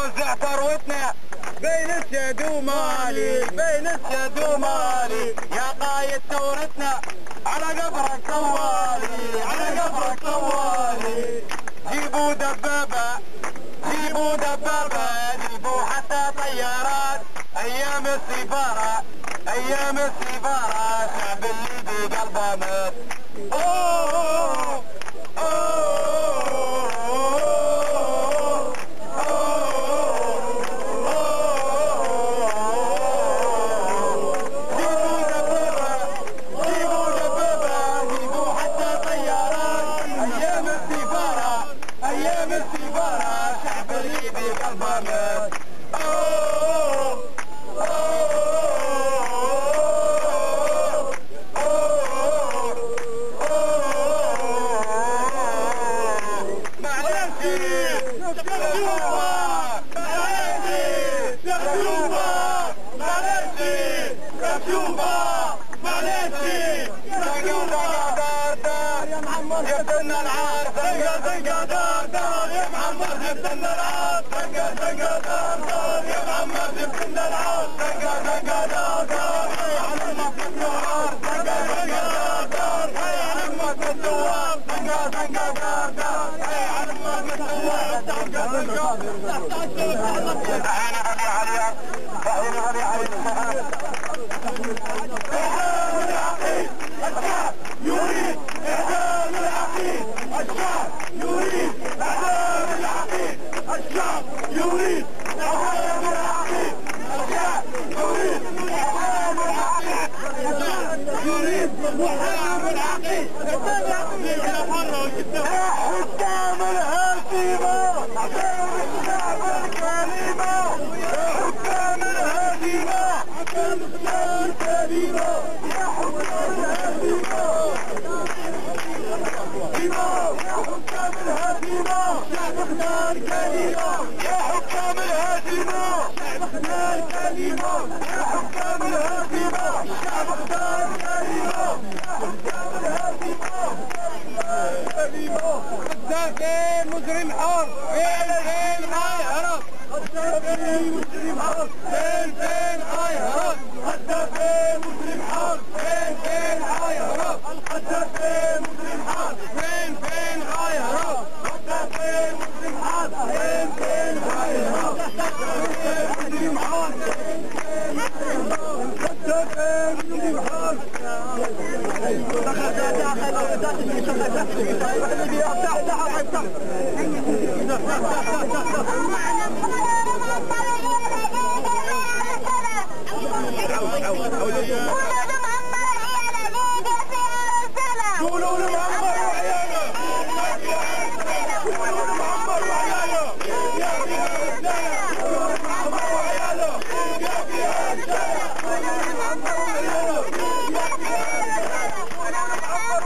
نوزع ثروتنا بين الشد ومالي، بين الشد ومالي، يا قايد ثورتنا على قبرك طوالي، على قبرك طوالي. جيبوا دبابة، جيبوا دبابة، جيبوا حتى طيارات، ايام السفارة، ايام السفارة، شعب اللي بقلبه مات. اوه ايام السفارة، شعب اللي بقلبه مات. جبتنا العار زنقة زنقة دار دار يا محمد، جبتنا العار زنقة زنقة دار دار يا محمد، جبتنا العار زنقة زنقة دار دار. هيا على المكة الثوار زنقة زنقة دار دار، هيا على المكة الثوار زنقة زنقة دار دار، هيا على المكة الثوار زنقة زنقة. تعالى غني عليها، تعالى غني عليها. إعدام العقيد، الشعب يريد إعدام العقيد، الشعب يريد إعدام العقيد، الشعب يريد إعدام العقيد، الشعب يريد إعدام العقيد، الشعب يريد إعدام العقيد. يا حكام الهزيمة، حكام الشعب الكريمة، يا حكام الهزيمة، حكام الشعب الكريمة، يا حكام الهزيمة، يا حكام الهزيمة، شعبنا الكريمة، يا حكام الهزيمة، شعبنا الكريمة، يا حكام الهزيمة، شعبنا الكريمة، يا حكام الهزيمة، الكريمة. خدافين مجرم حر، فين هيهرب، خدافين مجرم حر، فين هيهرب، خدافين مجرم حر، فين هيهرب، الخدافين مجرم حر، فين هيهرب، خدافين مجرم حر، فين هيهرب، خدافين مجرم حر، خدافين مجرم حر. قولوا لمعمر وعياله، قولوا لمعمر وعياله، يا فيها رجاله، قولوا لمعمر وعياله، يا فيها رجاله، قولوا لمعمر وعياله، يا فيها رجاله،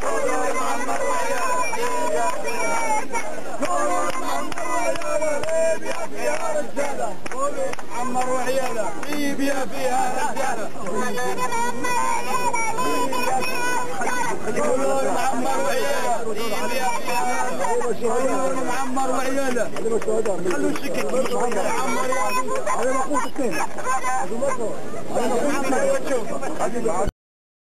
قولوا لمعمر عمر وعياله، ليبيا فيها رجاله. قولوا لمعمر وعياله، ليبيا فيها رجاله. قولوا لمعمر وعياله، خلوا الشكل عمر يا